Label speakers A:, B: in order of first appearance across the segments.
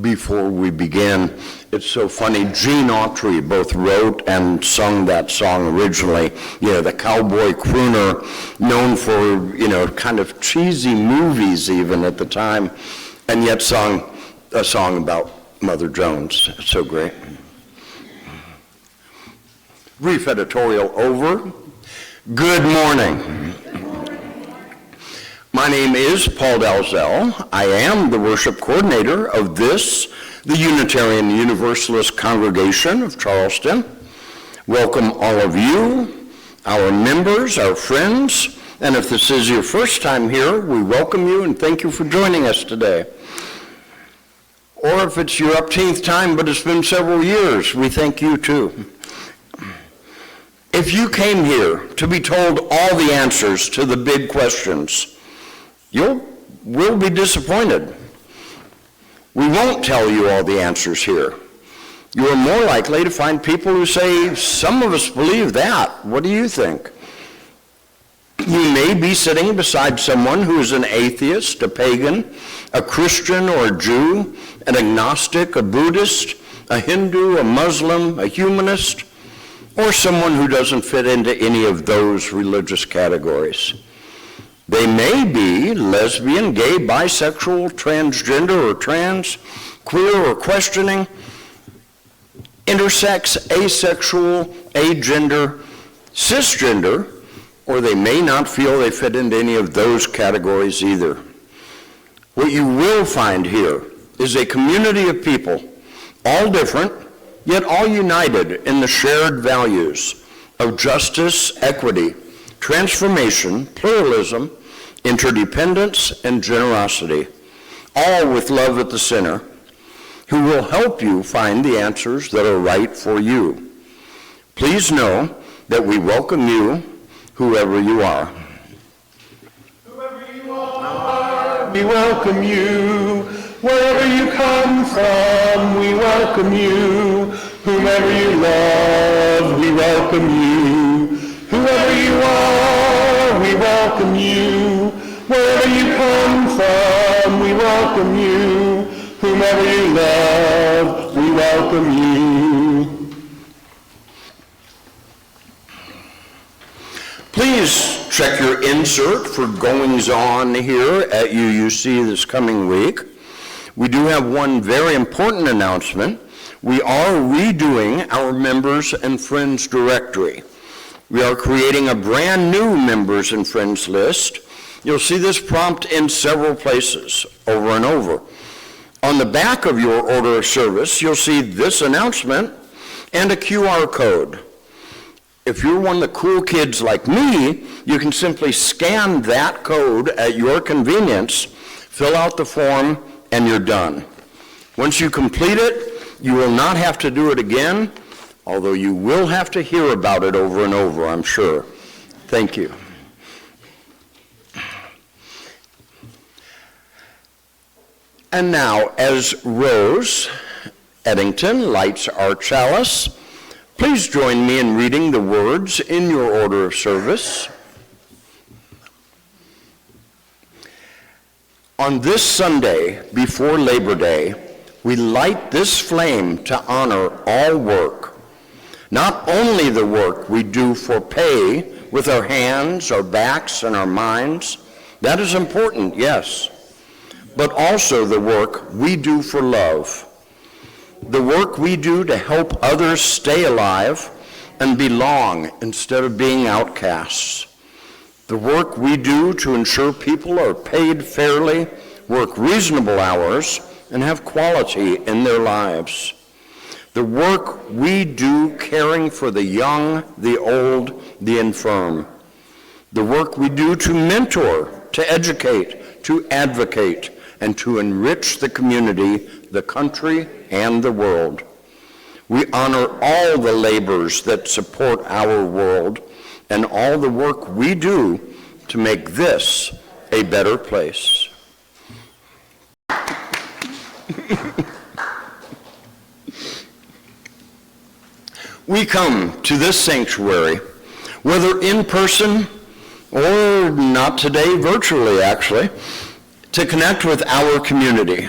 A: Before we begin, it's so funny, Gene Autry both wrote and sung that song originally, the cowboy crooner, known for, kind of cheesy movies even at the time, and yet sung a song about Mother Jones. It's so great. Brief editorial over. Good morning. My name is Paul Dalzell. I am the worship coordinator of the Unitarian Universalist Congregation of Charleston. Welcome all of you, our members, our friends, and if this is your first time here, we welcome you and thank you for joining us today. Or if it's your upteenth time, but it's been several years, we thank you too. If you came here to be told all the answers to the big questions, you will be disappointed. We won't tell you all the answers here. You are more likely to find people who say, some of us believe that. What do you think? You may be sitting beside someone who is an atheist, a pagan, a Christian or a Jew, an agnostic, a Buddhist, a Hindu, a Muslim, a humanist, or someone who doesn't fit into any of those religious categories. They may be lesbian, gay, bisexual, transgender or trans, queer or questioning, intersex, asexual, agender, cisgender, or they may not feel they fit into any of those categories either. What you will find here is a community of people, all different, yet all united in the shared values of justice, equity, transformation, pluralism, interdependence, and generosity, all with love at the center, who will help you find the answers that are right for you. Please know that we welcome you, whoever you are.
B: Whoever you are, we welcome you. Wherever you come from, we welcome you. Whomever you love, we welcome you. Whoever you are, we welcome you. Wherever you come from, we welcome you. Whomever you love, we welcome you.
A: Please check your insert for goings-on here at UUC this coming week. We do have one very important announcement. We are redoing our members and friends directory. We are creating a brand new members and friends list. You'll see this prompt in several places over and over. On the back of your order of service, you'll see this announcement and a QR code. If you're one of the cool kids like me, you can simply scan that code at your convenience, fill out the form, and you're done. Once you complete it, you will not have to do it again, although you will have to hear about it over and over, I'm sure. Thank you. And now, as Rose Eddington lights our chalice, please join me in reading the words in your order of service. On this Sunday before Labor Day, we light this flame to honor all work. Not only the work we do for pay with our hands, our backs, and our minds. That is important, yes. But also the work we do for love. The work we do to help others stay alive and belong instead of being outcasts. The work we do to ensure people are paid fairly, work reasonable hours, and have quality in their lives. The work we do caring for the young, the old, the infirm. The work we do to mentor, to educate, to advocate, and to enrich the community, the country, and the world. We honor all the labors that support our world and all the work we do to make this a better place. We come to this sanctuary, whether in person or not today, virtually actually, to connect with our community,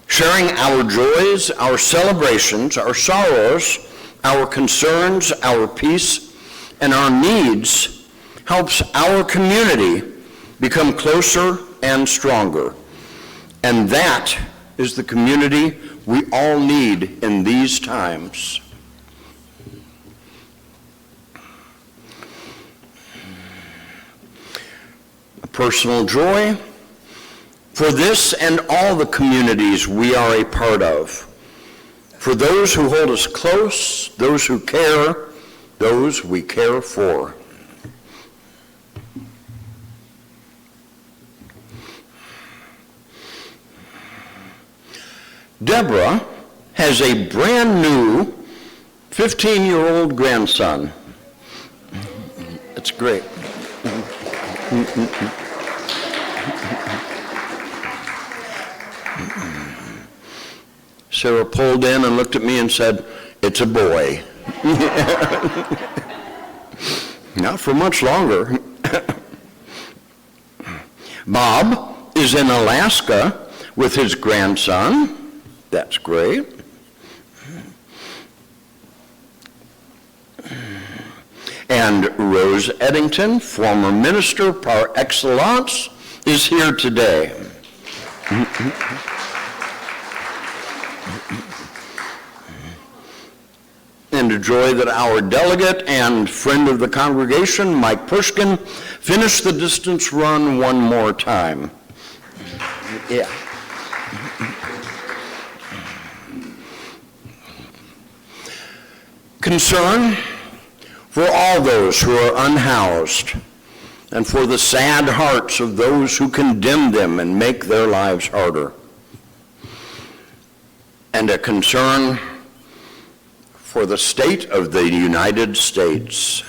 A: sharing our joys, our celebrations, our sorrows, our concerns, our peace, and our needs helps our community become closer and stronger. And that is the community we all need in these times. A personal joy for this and all the communities we are a part of, for those who hold us close, those who care, those we care for. Deborah has a brand new 15-year-old grandson. That's great. Sarah pulled in and looked at me and said, "It's a boy." Not for much longer. Bob is in Alaska with his grandson. That's great. And Rose Eddington, former minister par excellence, is here today. And a joy that our delegate and friend of the congregation, Mike Pushkin, finished the distance run one more time. Yeah. Concern for all those who are unhoused and for the sad hearts of those who condemn them and make their lives harder. And a concern for the state of the United States.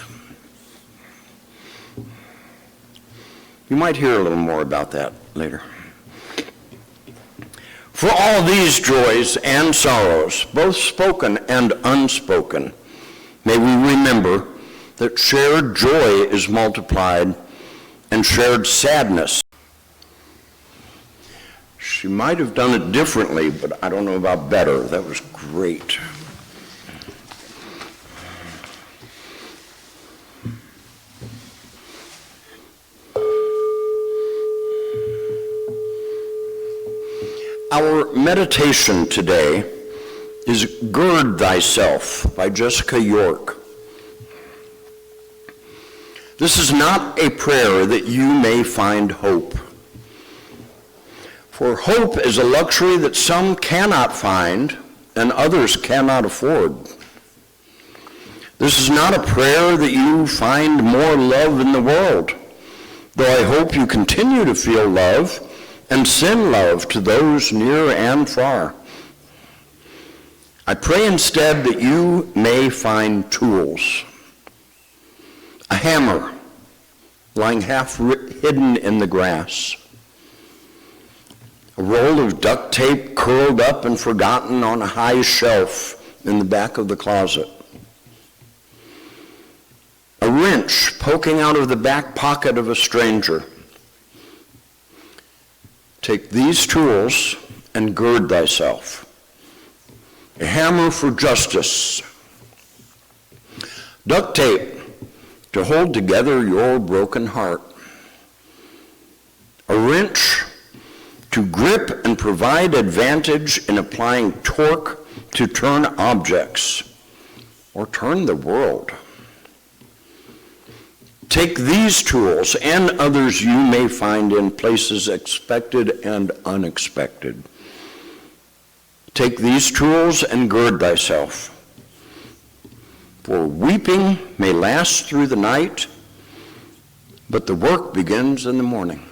A: You might hear a little more about that later. For all these joys and sorrows, both spoken and unspoken, may we remember that shared joy is multiplied and shared sadness. She might have done it differently, but I don't know about better. That was great. Our meditation today is Gird Thyself by Jessica York. This is not a prayer that you may find hope. For hope is a luxury that some cannot find and others cannot afford. This is not a prayer that you find more love in the world, though I hope you continue to feel love and send love to those near and far. I pray instead that you may find tools. A hammer lying half hidden in the grass. A roll of duct tape curled up and forgotten on a high shelf in the back of the closet. A wrench poking out of the back pocket of a stranger. Take these tools and gird thyself. A hammer for justice. Duct tape to hold together your broken heart. A wrench to grip and provide advantage in applying torque to turn objects or turn the world. Take these tools and others you may find in places expected and unexpected. Take these tools and gird thyself. For weeping may last through the night, but the work begins in the morning.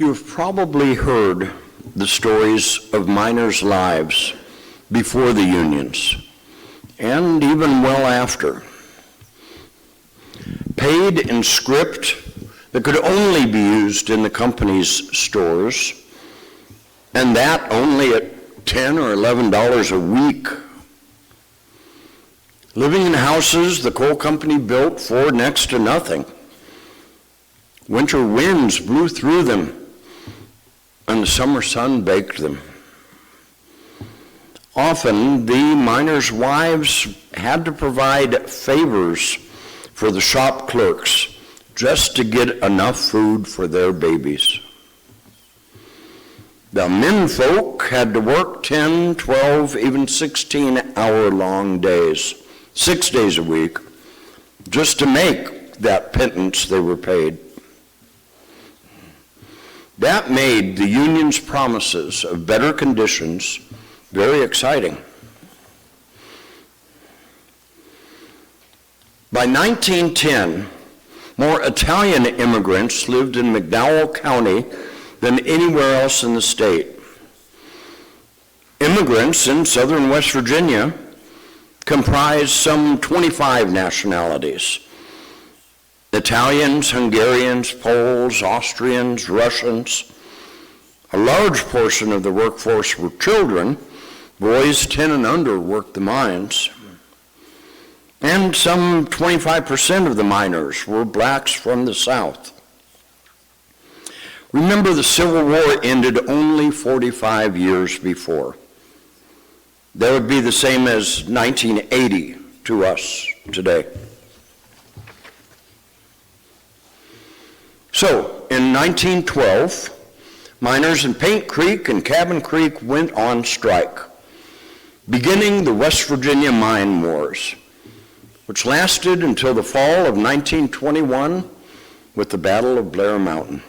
A: You have probably heard the stories of miners' lives before the unions, and even well after. Paid in script that could only be used in the company's stores, and that only at $10 or $11 a week. Living in houses the coal company built for next to nothing. Winter winds blew through them, and the summer sun baked them. Often, the miners' wives had to provide favors for the shop clerks just to get enough food for their babies. The menfolk had to work 10, 12, even 16-hour-long days, 6 days a week, just to make that pittance they were paid. That made the union's promises of better conditions very exciting. By 1910, more Italian immigrants lived in McDowell County than anywhere else in the state. Immigrants in southern West Virginia comprised some 25 nationalities. Italians, Hungarians, Poles, Austrians, Russians. A large portion of the workforce were children. Boys 10 and under worked the mines. And some 25% of the miners were blacks from the South. Remember, the Civil War ended only 45 years before. That would be the same as 1980 to us today. So, in 1912, miners in Paint Creek and Cabin Creek went on strike, beginning the West Virginia Mine Wars, which lasted until the fall of 1921 with the Battle of Blair Mountain.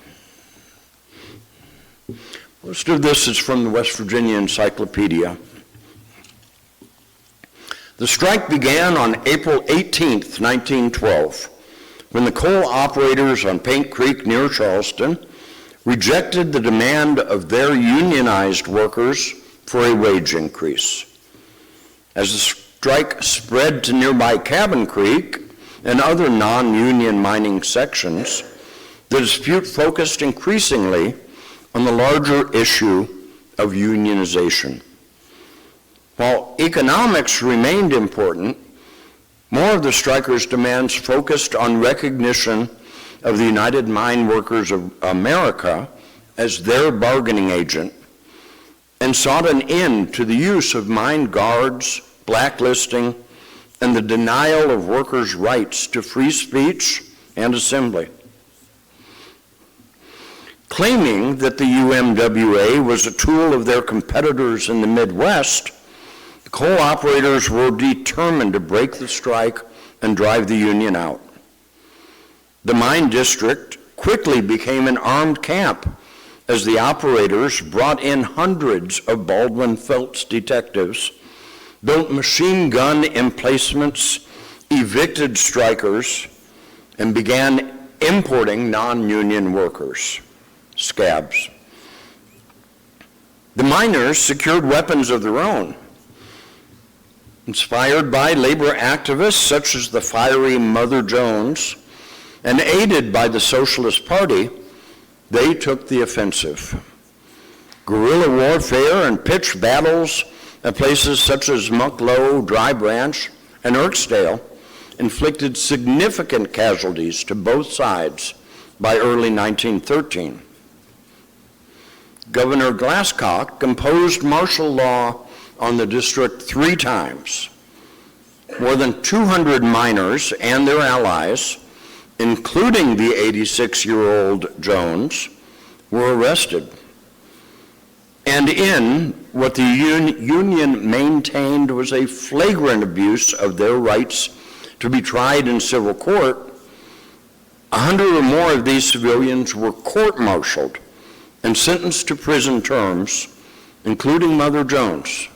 A: Most of this is from the West Virginia Encyclopedia. The strike began on April 18th, 1912, when the coal operators on Paint Creek near Charleston rejected the demand of their unionized workers for a wage increase. As the strike spread to nearby Cabin Creek and other non-union mining sections, the dispute focused increasingly on the larger issue of unionization. While economics remained important, more of the strikers' demands focused on recognition of the United Mine Workers of America as their bargaining agent, and sought an end to the use of mine guards, blacklisting, and the denial of workers' rights to free speech and assembly. Claiming that the UMWA was a tool of their competitors in the Midwest, the coal operators were determined to break the strike and drive the union out. The mine district quickly became an armed camp as the operators brought in hundreds of Baldwin Felts detectives, built machine gun emplacements, evicted strikers, and began importing non-union workers, scabs. The miners secured weapons of their own. Inspired by labor activists such as the fiery Mother Jones, and aided by the Socialist Party, they took the offensive. Guerrilla warfare and pitched battles at places such as Mucklow, Dry Branch, and Erksdale inflicted significant casualties to both sides by early 1913. Governor Glasscock imposed martial law on the district 3 times. More than 200 miners and their allies, including the 86-year-old Jones, were arrested. And in what the union maintained was a flagrant abuse of their rights to be tried in civil court, 100 or more of these civilians were court-martialed and sentenced to prison terms, including Mother Jones.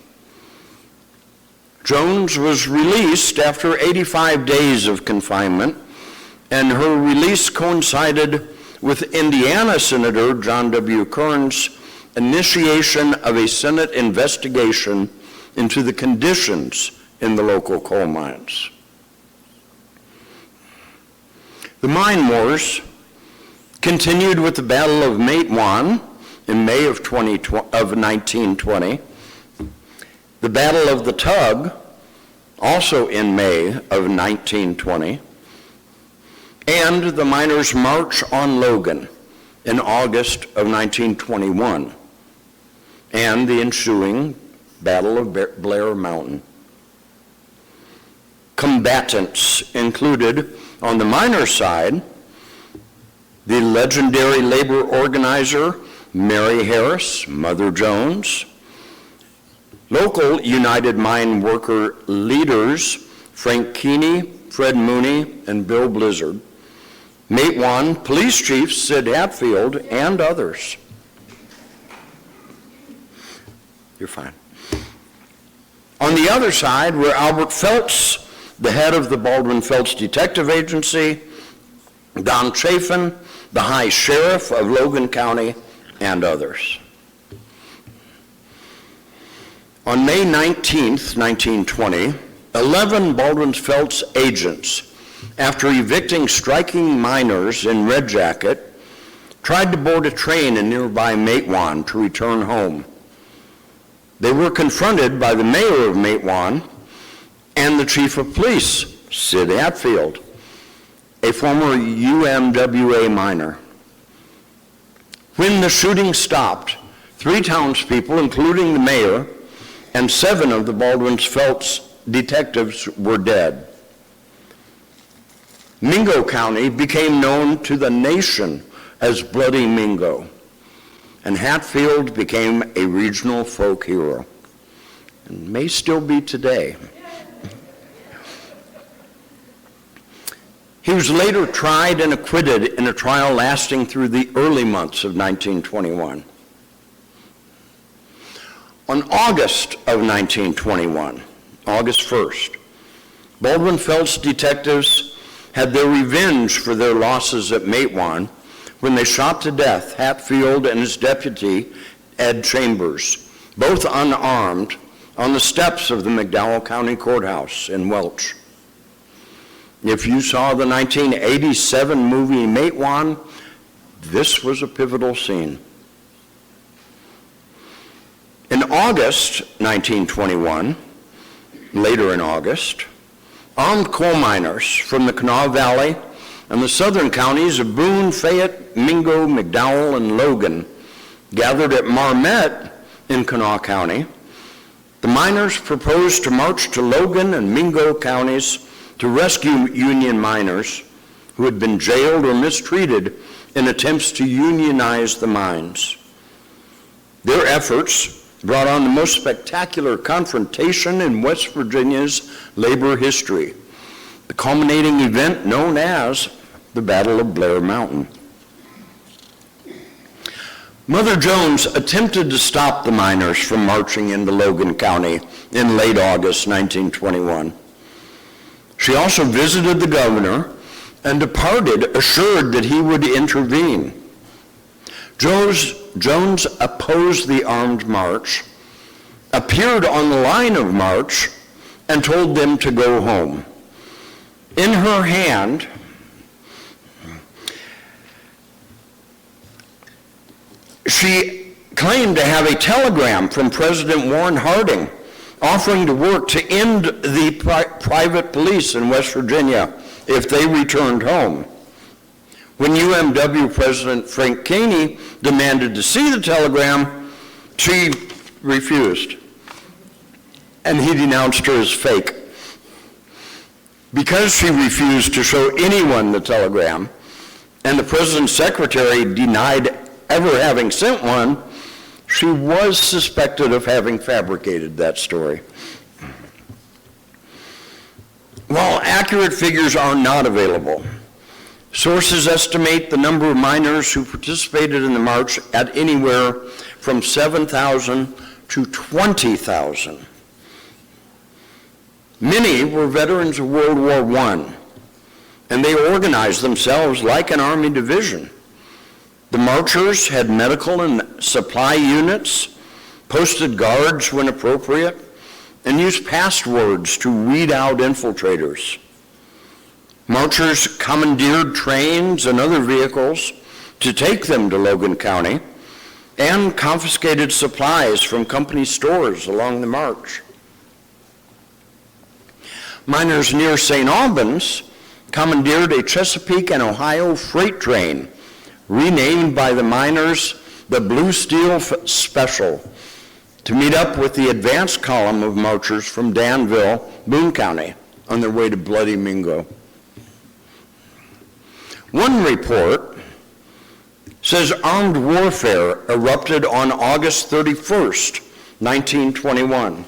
A: Jones was released after 85 days of confinement, and her release coincided with Indiana Senator John W. Kern's initiation of a Senate investigation into the conditions in the local coal mines. The mine wars continued with the Battle of Matewan in May of 1920, the Battle of the Tug, also in May of 1920, and the Miners' March on Logan in August of 1921, and the ensuing Battle of Blair Mountain. Combatants included, on the miner side, the legendary labor organizer Mary Harris, Mother Jones, local United Mine Worker leaders Frank Keeney, Fred Mooney, and Bill Blizzard, Matewan Police Chief Sid Hatfield, and others. You're fine. On the other side were Albert Phelps, the head of the Baldwin Phelps Detective Agency, Don Chafin, the High Sheriff of Logan County, and others. On May 19th, 1920, 11 Baldwin Phelps agents, after evicting striking miners in Red Jacket, tried to board a train in nearby Matewan to return home. They were confronted by the mayor of Matewan and the chief of police, Sid Hatfield, a former UMWA miner. When the shooting stopped, 3 townspeople, including the mayor, and 7 of the Baldwin Phelps detectives were dead. Mingo County became known to the nation as Bloody Mingo, and Hatfield became a regional folk hero, and may still be today. He was later tried and acquitted in a trial lasting through the early months of 1921. On August of 1921, August 1st, Baldwin Phelps detectives had their revenge for their losses at Matewan when they shot to death Hatfield and his deputy, Ed Chambers, both unarmed, on the steps of the McDowell County Courthouse in Welch. If you saw the 1987 movie Matewan, this was a pivotal scene. In August 1921, later in August, armed coal miners from the Kanawha Valley and the southern counties of Boone, Fayette, Mingo, McDowell, and Logan gathered at Marmet in Kanawha County. The miners proposed to march to Logan and Mingo counties to rescue Union miners who had been jailed or mistreated in attempts to unionize the mines. Their efforts brought on the most spectacular confrontation in West Virginia's labor history, the culminating event known as the Battle of Blair Mountain. Mother Jones attempted to stop the miners from marching into Logan County in late August 1921. She also visited the governor and departed assured that he would intervene. Jones opposed the armed march, appeared on the line of march, and told them to go home. In her hand, she claimed to have a telegram from President Warren Harding offering to work to end the private police in West Virginia if they returned home. When UMW President Frank Keeney demanded to see the telegram, she refused, and he denounced her as fake. Because she refused to show anyone the telegram, and the president's secretary denied ever having sent one, she was suspected of having fabricated that story. While accurate figures are not available, sources estimate the number of miners who participated in the march at anywhere from 7,000 to 20,000. Many were veterans of World War I, and they organized themselves like an army division. The marchers had medical and supply units, posted guards when appropriate, and used passwords to weed out infiltrators. Marchers commandeered trains and other vehicles to take them to Logan County and confiscated supplies from company stores along the march. Miners near St. Albans commandeered a Chesapeake and Ohio freight train, renamed by the miners the Blue Steel Special, to meet up with the advance column of marchers from Danville, Boone County, on their way to Bloody Mingo. One report says armed warfare erupted on August 31st, 1921.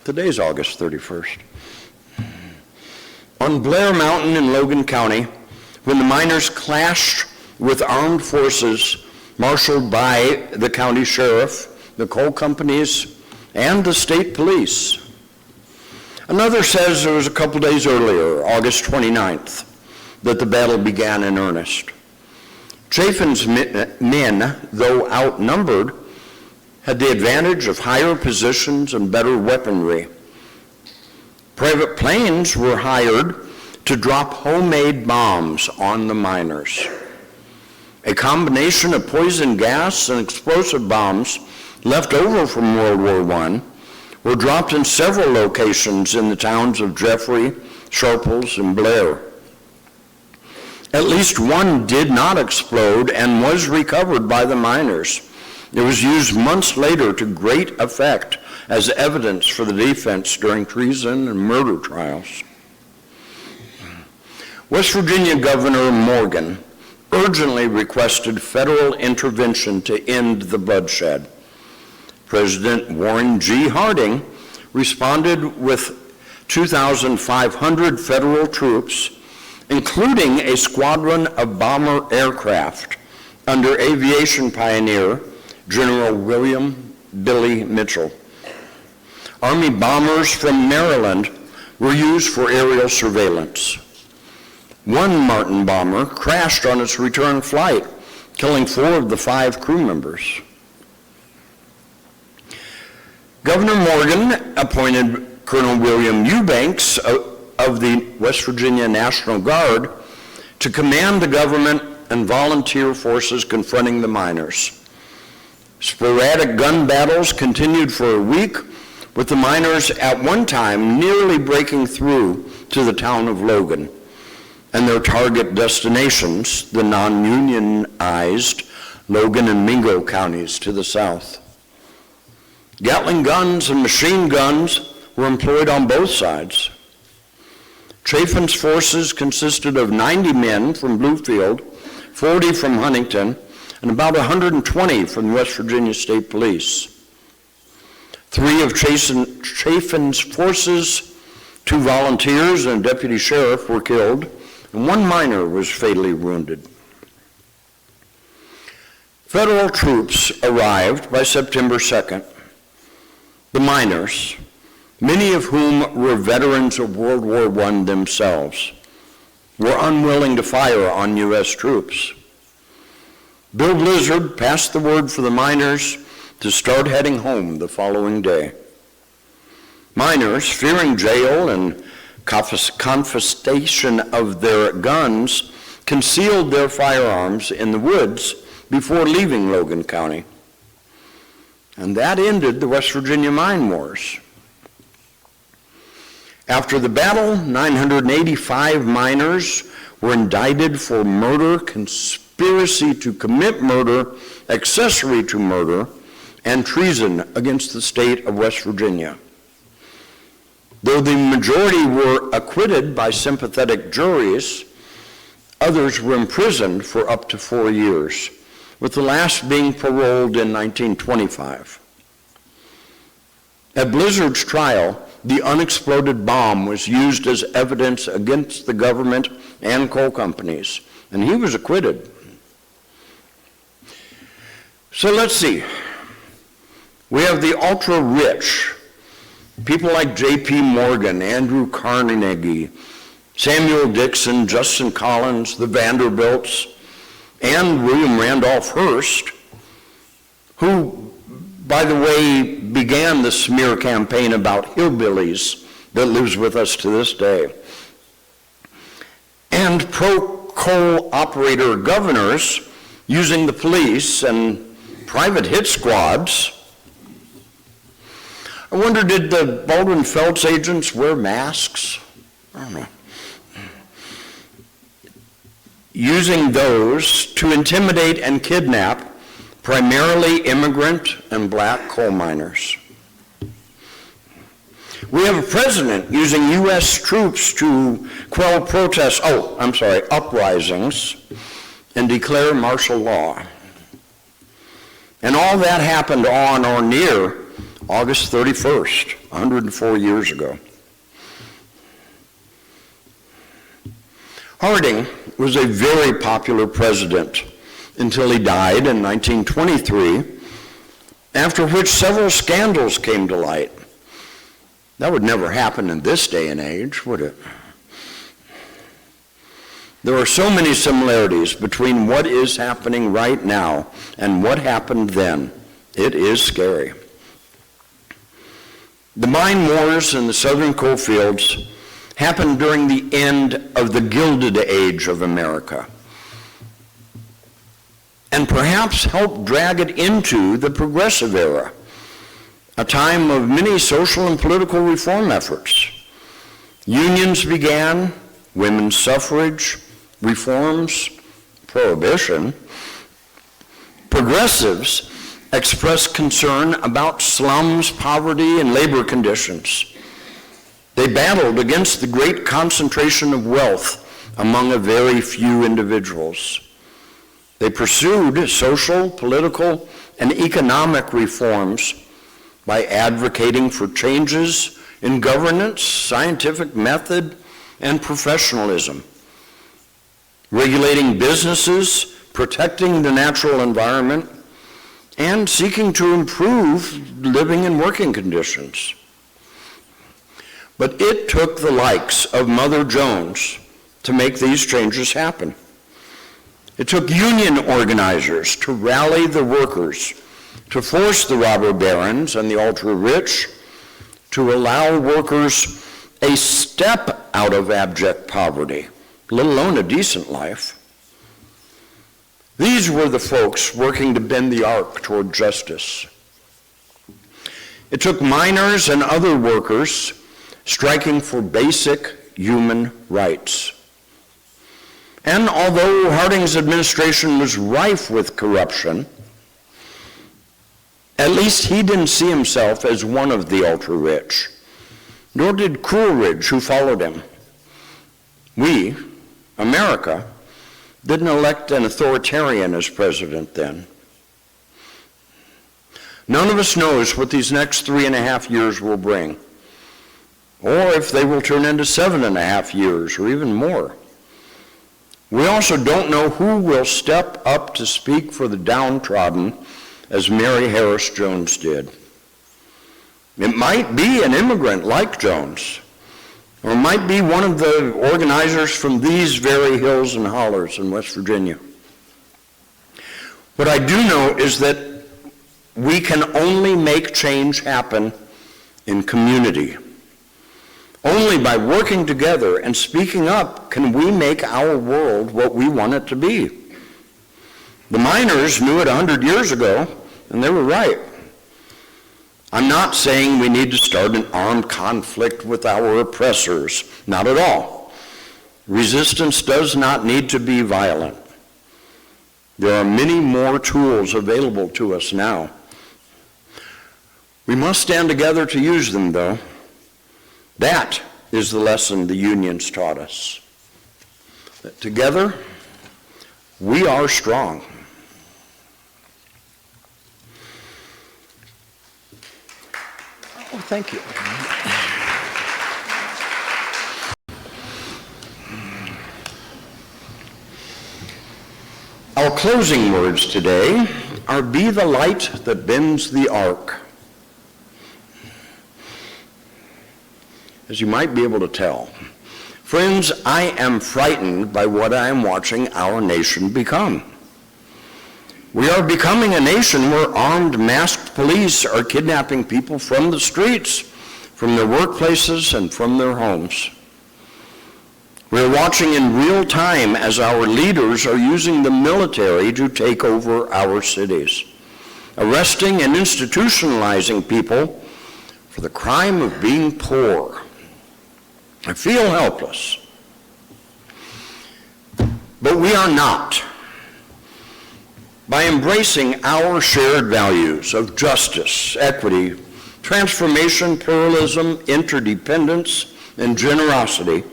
A: Today's August 31st. On Blair Mountain in Logan County, when the miners clashed with armed forces marshaled by the county sheriff, the coal companies, and the state police. Another says it was a couple days earlier, August 29th, that the battle began in earnest. Chaffin's men, though outnumbered, had the advantage of higher positions and better weaponry. Private planes were hired to drop homemade bombs on the miners. A combination of poison gas and explosive bombs left over from World War I were dropped in several locations in the towns of Jeffrey, Sharples, and Blair. At least one did not explode and was recovered by the miners. It was used months later to great effect as evidence for the defense during treason and murder trials. West Virginia Governor Morgan urgently requested federal intervention to end the bloodshed. President Warren G. Harding responded with 2,500 federal troops, including a squadron of bomber aircraft under aviation pioneer General William Billy Mitchell. Army bombers from Maryland were used for aerial surveillance. One Martin bomber crashed on its return flight, killing 4 of the 5 crew members. Governor Morgan appointed Colonel William Eubanks of the West Virginia National Guard to command the government and volunteer forces confronting the miners. Sporadic gun battles continued for a week, with the miners at one time nearly breaking through to the town of Logan and their target destinations, the non-unionized Logan and Mingo counties to the south. Gatling guns and machine guns were employed on both sides. Chaffin's forces consisted of 90 men from Bluefield, 40 from Huntington, and about 120 from the West Virginia State Police. 3 of Chaffin's forces, 2 volunteers and a deputy sheriff were killed, and 1 miner was fatally wounded. Federal troops arrived by September 2nd. The miners, many of whom were veterans of World War I themselves, were unwilling to fire on U.S. troops. Bill Blizzard passed the word for the miners to start heading home the following day. Miners, fearing jail and confiscation of their guns, concealed their firearms in the woods before leaving Logan County. And that ended the West Virginia Mine Wars. After the battle, 985 miners were indicted for murder, conspiracy to commit murder, accessory to murder, and treason against the state of West Virginia. Though the majority were acquitted by sympathetic juries, others were imprisoned for up to 4 years, with the last being paroled in 1925. At Blizzard's trial, the unexploded bomb was used as evidence against the government and coal companies, and he was acquitted. So let's see. We have the ultra-rich, people like J.P. Morgan, Andrew Carnegie, Samuel Dixon, Justin Collins, the Vanderbilts, and William Randolph Hearst, who, by the way, began the smear campaign about hillbillies that lives with us to this day, and pro-coal operator governors using the police and private hit squads. I wonder, did the Baldwin Felts agents wear masks? I don't know. Using those to intimidate and kidnap primarily immigrant and black coal miners. We have a president using U.S. troops to quell protests, uprisings, and declare martial law. And all that happened on or near August 31st, 104 years ago. Harding was a very popular president until he died in 1923, after which several scandals came to light. That would never happen in this day and age, would it? There are so many similarities between what is happening right now and what happened then. It is scary. The mine wars in the southern coal fields happened during the end of the Gilded Age of America, and perhaps helped drag it into the Progressive Era, a time of many social and political reform efforts. Unions began, women's suffrage, reforms, prohibition. Progressives expressed concern about slums, poverty, and labor conditions. They battled against the great concentration of wealth among a very few individuals. They pursued social, political, and economic reforms by advocating for changes in governance, scientific method, and professionalism, regulating businesses, protecting the natural environment, and seeking to improve living and working conditions. But it took the likes of Mother Jones to make these changes happen. It took union organizers to rally the workers, to force the robber barons and the ultra-rich to allow workers a step out of abject poverty, let alone a decent life. These were the folks working to bend the arc toward justice. It took miners and other workers striking for basic human rights. And although Harding's administration was rife with corruption, at least he didn't see himself as one of the ultra-rich, nor did Coolidge, who followed him. We, America, didn't elect an authoritarian as president then. None of us knows what these next 3.5 years will bring, or if they will turn into 7.5 years or even more. We also don't know who will step up to speak for the downtrodden as Mary Harris Jones did. It might be an immigrant like Jones, or it might be one of the organizers from these very hills and hollers in West Virginia. What I do know is that we can only make change happen in community. Only by working together and speaking up can we make our world what we want it to be. The miners knew it 100 years ago, and they were right. I'm not saying we need to start an armed conflict with our oppressors, not at all. Resistance does not need to be violent. There are many more tools available to us now. We must stand together to use them, though. That is the lesson the unions taught us. That together, we are strong. Oh, thank you. Our closing words today are, "Be the light that bends the arc." As you might be able to tell, friends, I am frightened by what I am watching our nation become. We are becoming a nation where armed, masked police are kidnapping people from the streets, from their workplaces, and from their homes. We are watching in real time as our leaders are using the military to take over our cities, arresting and institutionalizing people for the crime of being poor. I feel helpless. But we are not. By embracing our shared values of justice, equity, transformation, pluralism, interdependence, and generosity,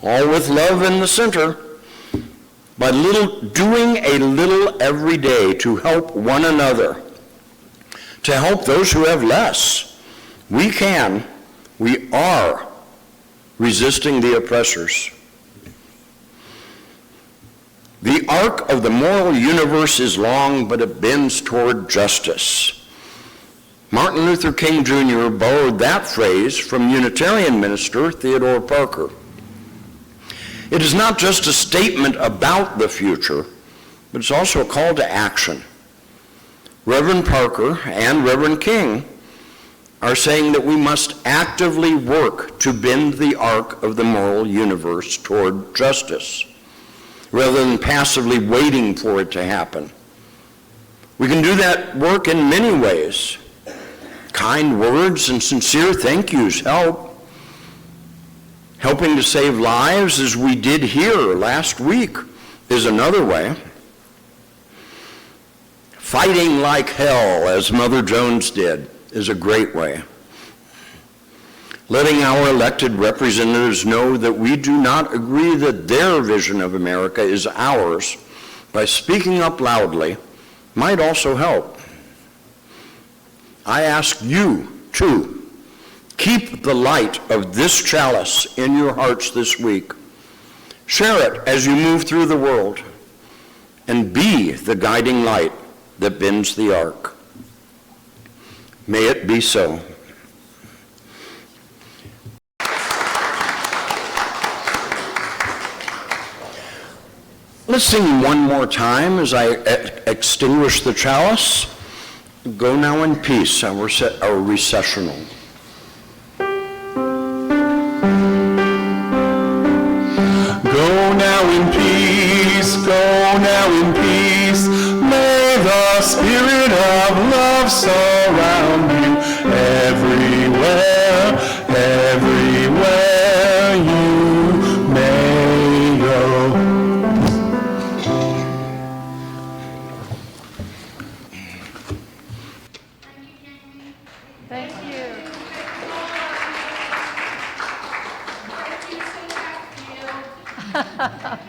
A: all with love in the center, by doing a little every day to help one another, to help those who have less, we are resisting the oppressors. The arc of the moral universe is long, but it bends toward justice. Martin Luther King Jr. borrowed that phrase from Unitarian minister Theodore Parker. It is not just a statement about the future, but it's also a call to action. Reverend Parker and Reverend King are saying that we must actively work to bend the arc of the moral universe toward justice, rather than passively waiting for it to happen. We can do that work in many ways. Kind words and sincere thank yous help. Helping to save lives, as we did here last week, is another way. Fighting like hell, as Mother Jones did, is a great way. Letting our elected representatives know that we do not agree that their vision of America is ours by speaking up loudly might also help. I ask you, too, keep the light of this chalice in your hearts this week. Share it as you move through the world, and be the guiding light that bends the arc. May it be so. Let's sing one more time as I extinguish the chalice. Go now in peace, our recessional.
B: Go now in peace, go now in peace. May the spirit of love surround you everywhere, everywhere you may go.
C: Thank you.
D: Thank you so much, Neil.